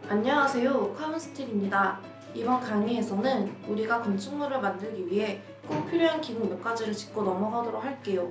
안녕하세요, 카문스틸입니다. 이번 강의에서는 우리가 건축물을 만들기 위해 꼭 필요한 기능 몇 가지를 짚고 넘어가도록 할게요.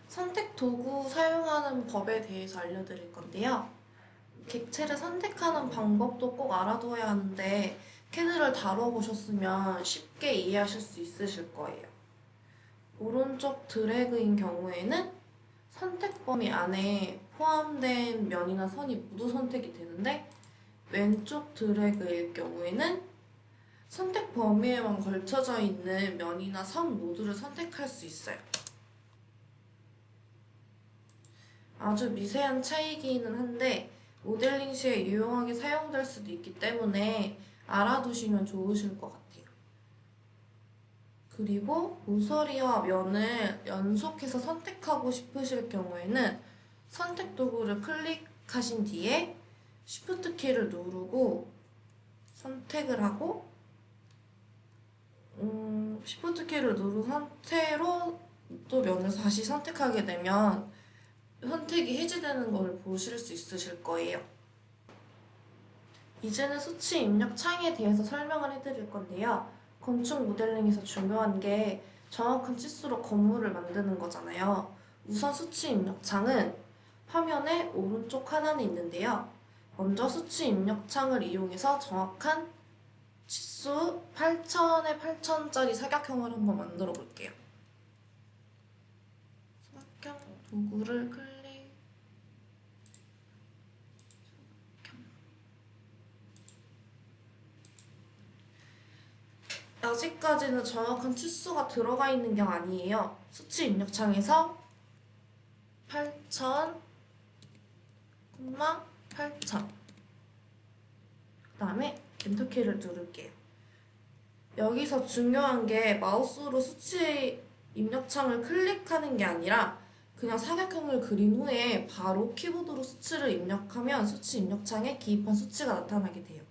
선택 도구 사용하는 법에 대해서 알려드릴 건데요. 객체를 선택하는 방법도 꼭 알아두어야 하는데 캐드를 다뤄보셨으면 쉽게 이해하실 수 있으실 거예요. 오른쪽 드래그인 경우에는 선택 범위 안에 포함된 면이나 선이 모두 선택이 되는데 왼쪽 드래그일 경우에는 선택 범위에만 걸쳐져 있는 면이나 선 모두를 선택할 수 있어요. 아주 미세한 차이기는 한데 모델링 시에 유용하게 사용될 수도 있기 때문에 알아두시면 좋으실 것 같아요. 그리고 모서리와 면을 연속해서 선택하고 싶으실 경우에는 선택 도구를 클릭하신 뒤에 Shift 키를 누르고 선택을 하고 Shift 키를 누른 상태로 또 면을 다시 선택하게 되면 선택이 해제되는 걸 보실 수 있으실 거예요. 이제는 수치 입력 창에 대해서 설명을 해드릴 건데요. 건축 모델링에서 중요한 게 정확한 치수로 건물을 만드는 거잖아요. 우선 수치 입력 창은 화면의 오른쪽 하단에 있는데요. 먼저 수치 입력 창을 이용해서 정확한 치수 8000에 8000짜리 사각형을 한번 만들어 볼게요. 사각형 도구를 클릭. 아직까지는 정확한 치수가 들어가 있는 게 아니에요. 수치 입력창에서 8000, 8000. 그 다음에 엔터키를 누를게요. 여기서 중요한 게 마우스로 수치 입력창을 클릭하는 게 아니라 그냥 사각형을 그린 후에 바로 키보드로 수치를 입력하면 수치 입력창에 기입한 수치가 나타나게 돼요.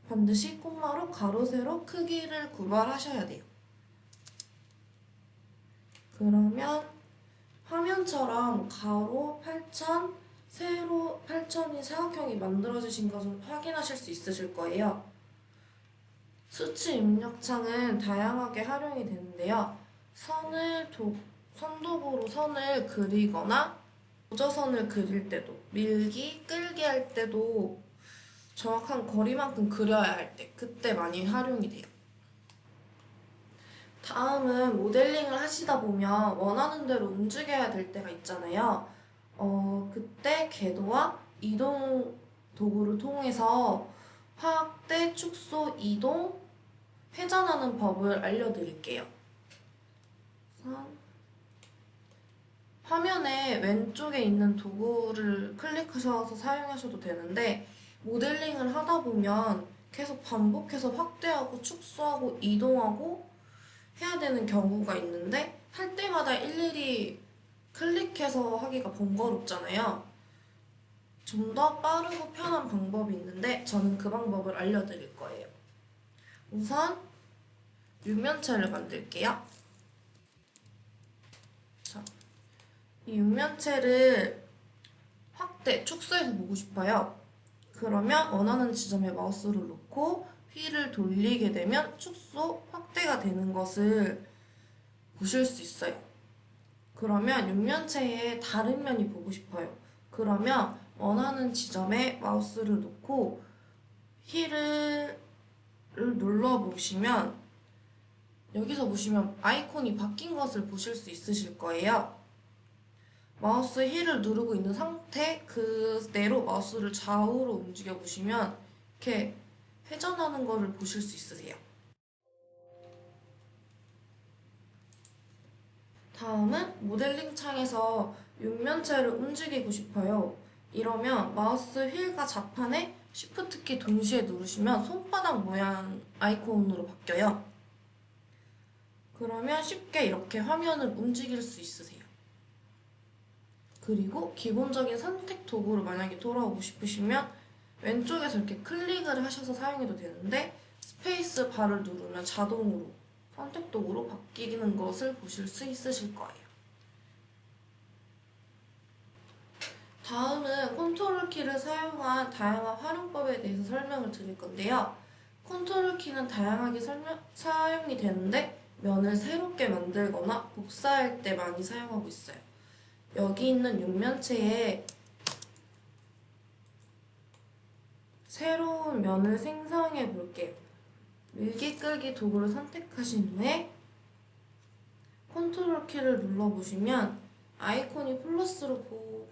반드시 콤마로 가로, 세로 크기를 구별하셔야 돼요. 그러면 화면처럼 가로 8000, 세로 8000이 사각형이 만들어지신 것을 확인하실 수 있으실 거예요. 수치 입력창은 다양하게 활용이 되는데요. 선도구로 선을 그리거나 고저선을 그릴 때도, 밀기, 끌기 할 때도 정확한 거리만큼 그려야 할 때, 그때 많이 활용이 돼요. 다음은 모델링을 하시다 보면 원하는 대로 움직여야 될 때가 있잖아요. 그때 궤도와 이동 도구를 통해서 확대, 축소, 이동, 회전하는 법을 알려드릴게요. 화면에 왼쪽에 있는 도구를 클릭하셔서 사용하셔도 되는데 모델링을 하다 보면 계속 반복해서 확대하고 축소하고 이동하고 해야 되는 경우가 있는데 할 때마다 일일이 클릭해서 하기가 번거롭잖아요. 좀 더 빠르고 편한 방법이 있는데 저는 그 방법을 알려드릴 거예요. 우선 육면체를 만들게요. 자, 이 육면체를 확대, 축소해서 보고 싶어요. 그러면 원하는 지점에 마우스를 놓고 휠을 돌리게 되면 축소, 확대가 되는 것을 보실 수 있어요. 그러면 육면체의 다른 면이 보고 싶어요. 그러면 원하는 지점에 마우스를 놓고 휠을 눌러보시면 여기서 보시면 아이콘이 바뀐 것을 보실 수 있으실 거예요. 마우스 휠을 누르고 있는 상태 그대로 마우스를 좌우로 움직여 보시면 이렇게 회전하는 것을 보실 수 있으세요. 다음은 모델링 창에서 육면체를 움직이고 싶어요. 이러면 마우스 휠과 좌판에 Shift 키 동시에 누르시면 손바닥 모양 아이콘으로 바뀌어요. 그러면 쉽게 이렇게 화면을 움직일 수 있으세요. 그리고 기본적인 선택 도구로 만약에 돌아오고 싶으시면 왼쪽에서 이렇게 클릭을 하셔서 사용해도 되는데 스페이스 바를 누르면 자동으로 선택 도구로 바뀌는 것을 보실 수 있으실 거예요. 다음은 컨트롤 키를 사용한 다양한 활용법에 대해서 설명을 드릴 건데요. 컨트롤 키는 다양하게 사용이 되는데 면을 새롭게 만들거나 복사할 때 많이 사용하고 있어요. 여기 있는 육면체에 새로운 면을 생성해 볼게요. 밀기 끌기 도구를 선택하신 후에 컨트롤 키를 눌러보시면 아이콘이 플러스로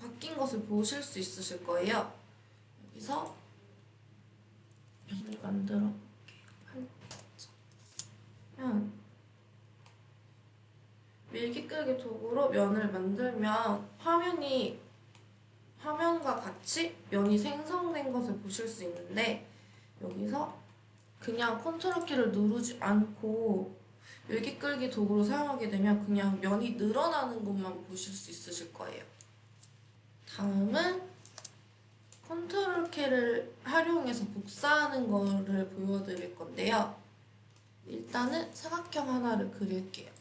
바뀐 것을 보실 수 있으실 거예요. 여기서 면을 만들어 볼게요. 밀기 끌기 도구로 면을 만들면 화면과 같이 면이 생성된 것을 보실 수 있는데, 여기서 그냥 컨트롤 키를 누르지 않고 밀기 끌기 도구로 사용하게 되면 그냥 면이 늘어나는 것만 보실 수 있으실 거예요. 다음은 컨트롤 키를 활용해서 복사하는 거를 보여드릴 건데요. 일단은 사각형 하나를 그릴게요.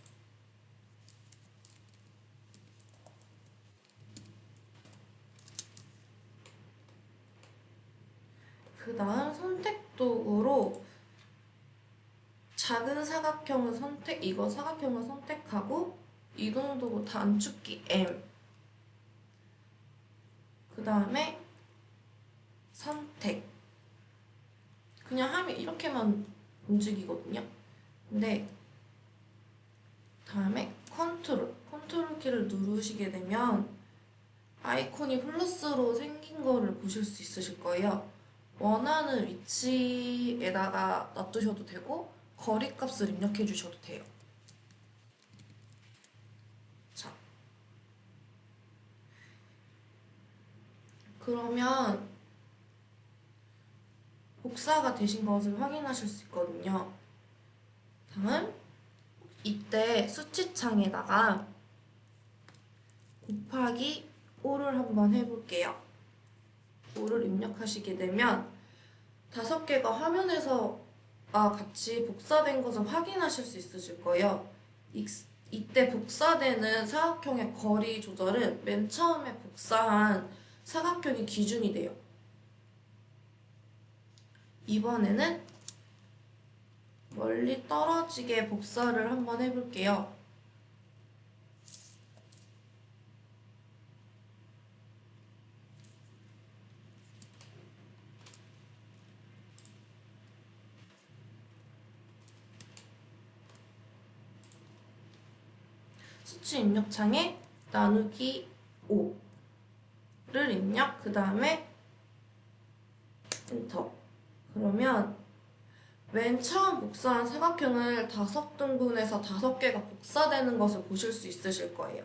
그 다음 선택 도구로 작은 사각형을 사각형을 선택하고 이동 도구 단축키 M, 그 다음에 선택. 그냥 하면 이렇게만 움직이거든요. 근데 다음에 컨트롤 키를 누르시게 되면 아이콘이 플러스로 생긴 거를 보실 수 있으실 거예요. 원하는 위치에다가 놔두셔도 되고 거리값을 입력해 주셔도 돼요. 자, 그러면 복사가 되신 것을 확인하실 수 있거든요. 다음, 이때 수치창에다가 곱하기 5를 한번 해볼게요. 5를 입력하시게 되면 5개가 화면에서 같이 복사된 것을 확인하실 수 있으실 거예요. 이때 복사되는 사각형의 거리 조절은 맨 처음에 복사한 사각형이 기준이 돼요. 이번에는 멀리 떨어지게 복사를 한번 해볼게요. 수치 입력창에 나누기 5를 입력, 그 다음에 엔터. 그러면 맨 처음 복사한 사각형을 5등분해서 5개가 복사되는 것을 보실 수 있으실 거예요.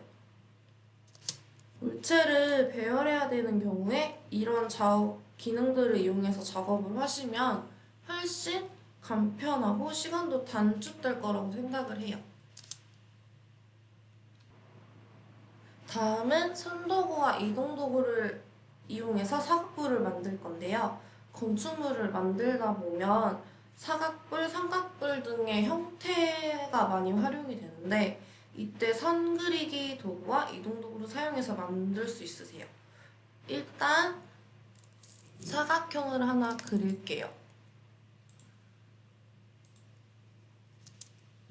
물체를 배열해야 되는 경우에 이런 좌우 기능들을 이용해서 작업을 하시면 훨씬 간편하고 시간도 단축될 거라고 생각을 해요. 다음은 선도구와 이동도구를 이용해서 사각뿔을 만들 건데요. 건축물을 만들다 보면 사각뿔, 삼각뿔 등의 형태가 많이 활용이 되는데 이때 선 그리기 도구와 이동도구를 사용해서 만들 수 있으세요. 일단 사각형을 하나 그릴게요.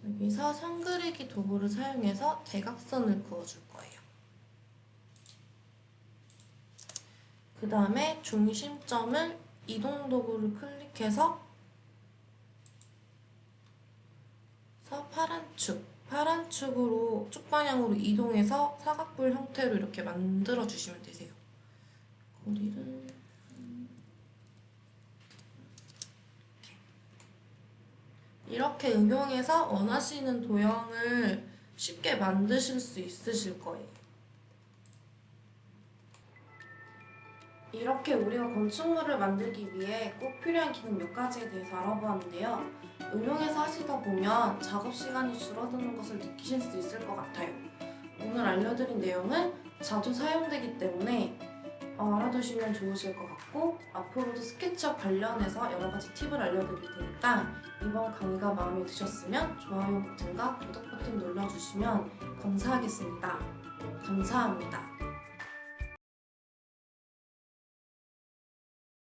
여기서 선 그리기 도구를 사용해서 대각선을 그어줄 거예요. 그 다음에 중심점을 이동 도구를 클릭해서 파란 축으로 쭉 방향으로 이동해서 사각뿔 형태로 이렇게 만들어 주시면 되세요. 거리를 이렇게 응용해서 원하시는 도형을 쉽게 만드실 수 있으실 거예요. 이렇게 우리가 건축물을 만들기 위해 꼭 필요한 기능 몇 가지에 대해서 알아보았는데요. 응용해서 하시다 보면 작업 시간이 줄어드는 것을 느끼실 수 있을 것 같아요. 오늘 알려드린 내용은 자주 사용되기 때문에 알아두시면 좋으실 것 같고, 앞으로도 스케치업 관련해서 여러 가지 팁을 알려드릴 테니까 이번 강의가 마음에 드셨으면 좋아요 버튼과 구독 버튼 눌러주시면 감사하겠습니다. 감사합니다.